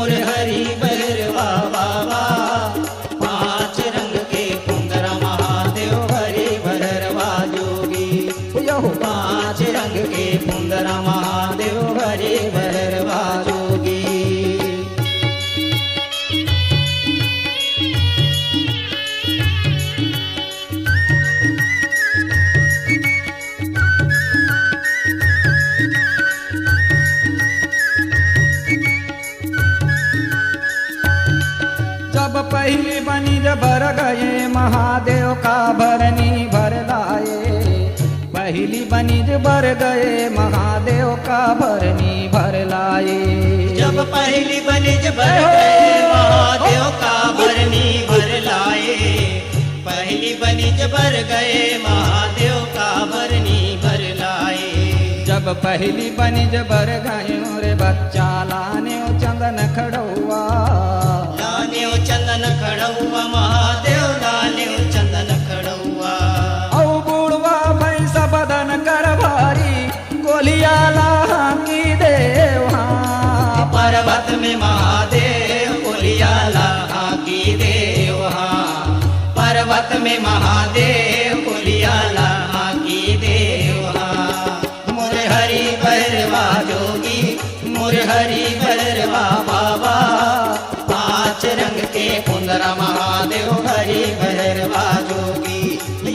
मोर हरि भैरवा बाबा। पांच रंग के कुंदरा महादेव हरि भैरवा जोगी। पांच रंग के कुंदरा महादेव हरि भैरवा जोगी। जब पहली बनिज भर गए महादेव का भरनी भर लाए। पहली बनिज भर गए महादेव का भरनी भर लाए। जब पहली बनिज भर गए महादेव का भरनी भर लाए। पहली बनिज भर गए महादेव का भरनी भर लाए। जब पहली बनिज भर गए रे बच्चा लाने चंदन खड़ुआ। लाने चंदन खड़ुआ महादेव लाने चंदन खड़ुआ। औ बुढ़वा भैंसा बदन कर भारी गोलिया लांगी देवा। पर्वत में महादेव गोलिया लांगी देवा। पर्वत में महादेव गोलिया लांगी देवा। मोर हरि भैरवा जोगी मोर हरि भैरवा बाबा। पांच रंग के कुंदरा महादेव हरि भैरवा जोगी।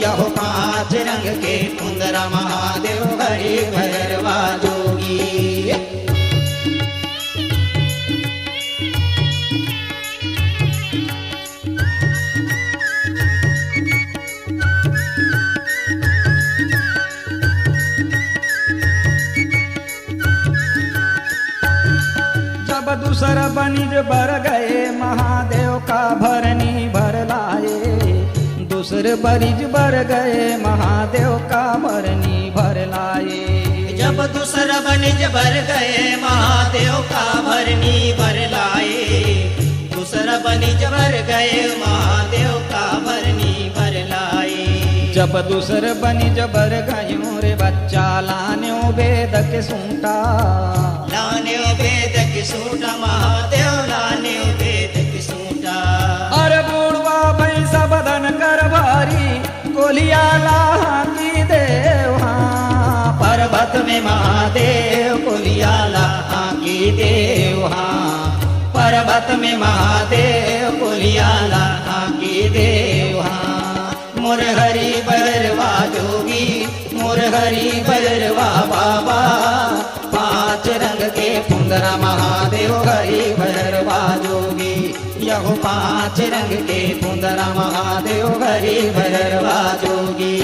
यह पांच रंग के कुंदरा महादेव हरि भैरवा जोगी। जब दूसरा बनिज भर गए महादेव का भरनी भर लाए। दूसरे बनिज भर गए महादेव का भरनी भर लाए। जब दूसरा बनिज भर गए महादेव का भरनी भर लाए। दूसरा बनिज भर गए महादेव का भरनी भर लाए। जब दूसरे बनिज भर गए रे बच्चा लाने वेद के सूटा। लाने वेद की सूटा महादेव लाने वेद की सूटा। अरे बुढ़वा भैंसा बदन कर भारी गोलिया लांगी देवा। पर्वत में महादेव गोलिया लांगी देवा। पर्वत में महादेव गोलिया लांगी देवा। मोर हरि भैरवा जोगी मोर हरि भैरवा बाबा। पांच रंग के कुंदरा महादेव हरि भैरवा जोगी। यह पांच रंग के कुंदरा महादेव हरि भैरवा जोगी।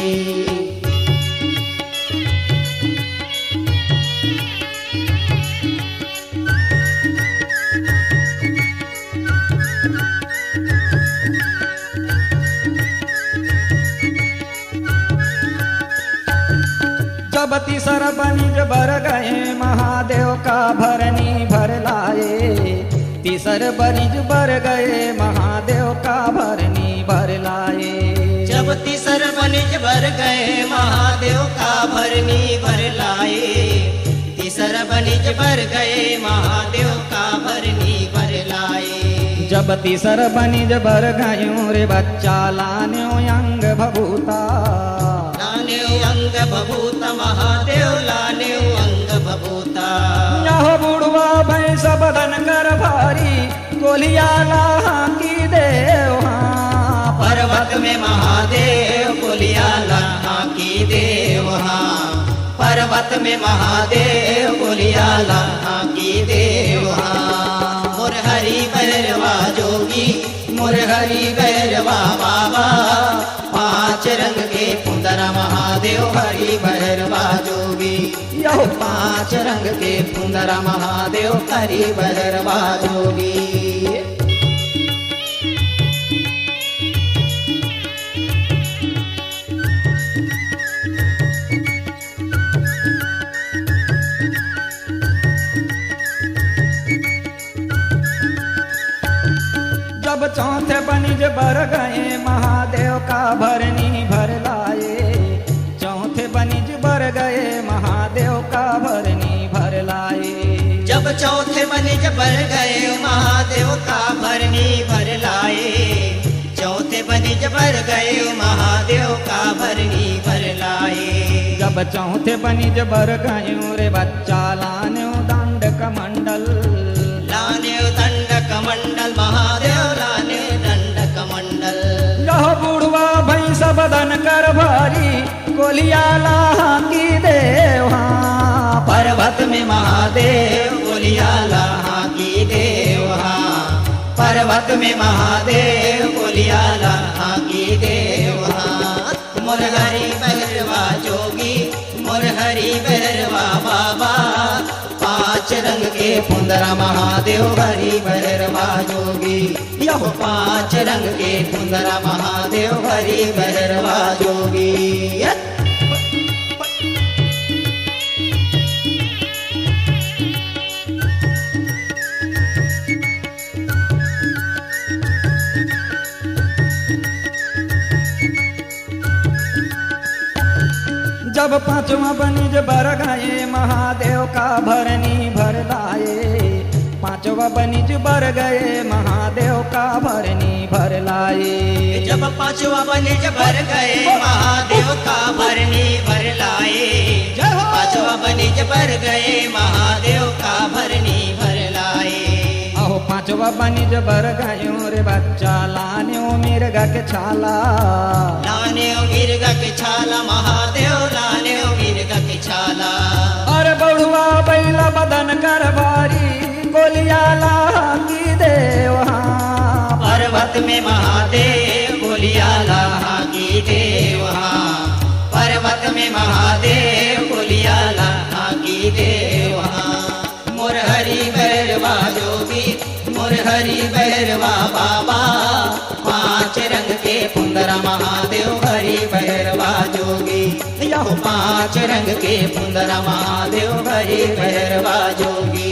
जब तीसरा बनिज भर गए महादेव का भरनी भर लाए। तीसरे बनिज भर गए महादेव का भरनी भर लाए। जब तीसरा बनिज भर गए महादेव का भरनी भर लाए। तीसरा बनिज भर गए महादेव का भरनी भर लाए। जब तीसरा बनिज भर गए रे बच्चा लाने अंग भभूता। लाने अंग भभूता महादेव लाने अंग भभूता। यह बुढ़वा भैंसा बदन कर भारी गोलिया लांगी देवा। पर्वत में महादेव गोलिया लांगी देवा। पर्वत में महादेव गोलिया लांगी देवा। मोर हरि भैरवा जोगी मोर हरि भैरवा बाबा। पांच रंग के कुंदरा महादेव हरि भैरवा जोगी। यह पांच रंग के कुंदरा महादेव हरि भैरवा जोगी। जब चौथे बनिज भर गए महादेव का भरनी भर लाए। चौथे बनिज भर गए महादेव का भरनी भर लाए। जब चौथे बनिज भर गए महादेव भर गए महादेव का भरनी भर लाए। जब चौथे बनिज भर गयो रे बच्चा लान्यो दंड कमंडल, लाने दंड कमंडल महादेव लाने दंड कमंडल। यह बुढ़वा भैंस बदन कर भारी गोलिया लाही देवा, पर्वत में महादेव गोलिया लाहा की देवा, पर्वत में महादेव गोलिया लाहा की देवा। मुरहरी भैरवा जोगी मुरहरी भैरवा बाबा, पांच रंग के फुंदरा महादेव हरि भैरवा जोगी। यह पांच रंग के फुंदरा महादेव हरि भैरवा जोगी। जब पांचवा बनिज भर गए महादेव का भरनी भर लाए, पांचवा बनिज भर गए महादेव का भरनी भर लाए। जब पांचवा बनिज भर गए महादेव का भरनी भर लाए, पांचवा बनिज भर गए महादेव का भरनी भर लाए। अहो पांचवा बनिज भर गयो रे बच्चा लान्यो मिर्गा के छाला, लाने मिर्गा के छाला महादेव लाने मिर्गा के छाला। अरे बड़ुआ बैला बदन कर भारी गोलिया लागी देवा, पर्वत में महादेव गोलिया लाहा की देवा, पर्वत में महादेव गोलिया लाहा की देवा। मुरहरी भैरवा जोगी मुरहरी भैरवा बाबा, पांच रंग के फुंदरा महादेव हरि भैरवा जोगी। यह पांच रंग के फुंदरा महादेव हरि भैरवा जोगी।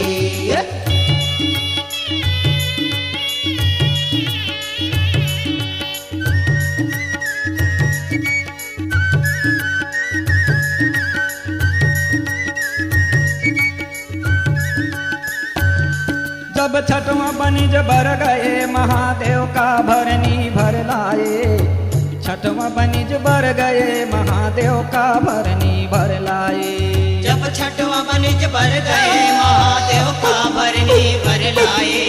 जब छठवा बनिज भर गए महादेव का भरनी भर लाए, छठवा बनिज भर गए महादेव का भरनी भर लाए। जब छठवा बनिज भर गए महादेव का भरनी भर लाए,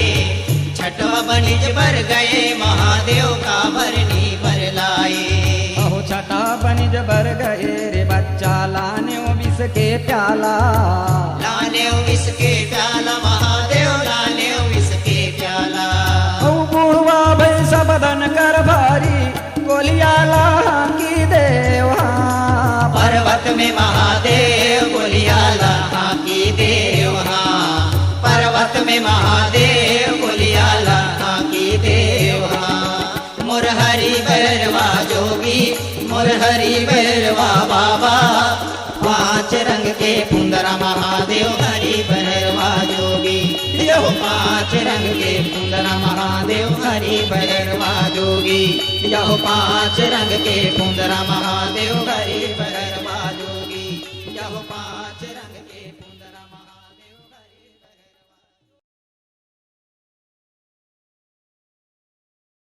छठवा बनिज भर गए महादेव का भरनी भर लाए। अहो छठा बनिज भर गए रे बच्चा लान्यो विष के प्याला, लाने विष के प्याला महादेव लाने विष के प्याला। बुढ़वा भैंस बदन कर भारी गोलिया लागी देवा, पर्वत में महादेव गोलिया लाहा की देवा, पर्वत में महादेव गोलिया लाहा की देवा। मुरहरी भैरवा जोगी मुरहरी भैरवा बाबा, पांच रंग के फुंदरा महादेव हरि भैरवा जोगी। यह पांच रंग के फुंदरा महादेव हरि भैरवा जोगी। यह पांच रंग के फुंदरा महादेव हरि भैरवा जोगी। यह पांच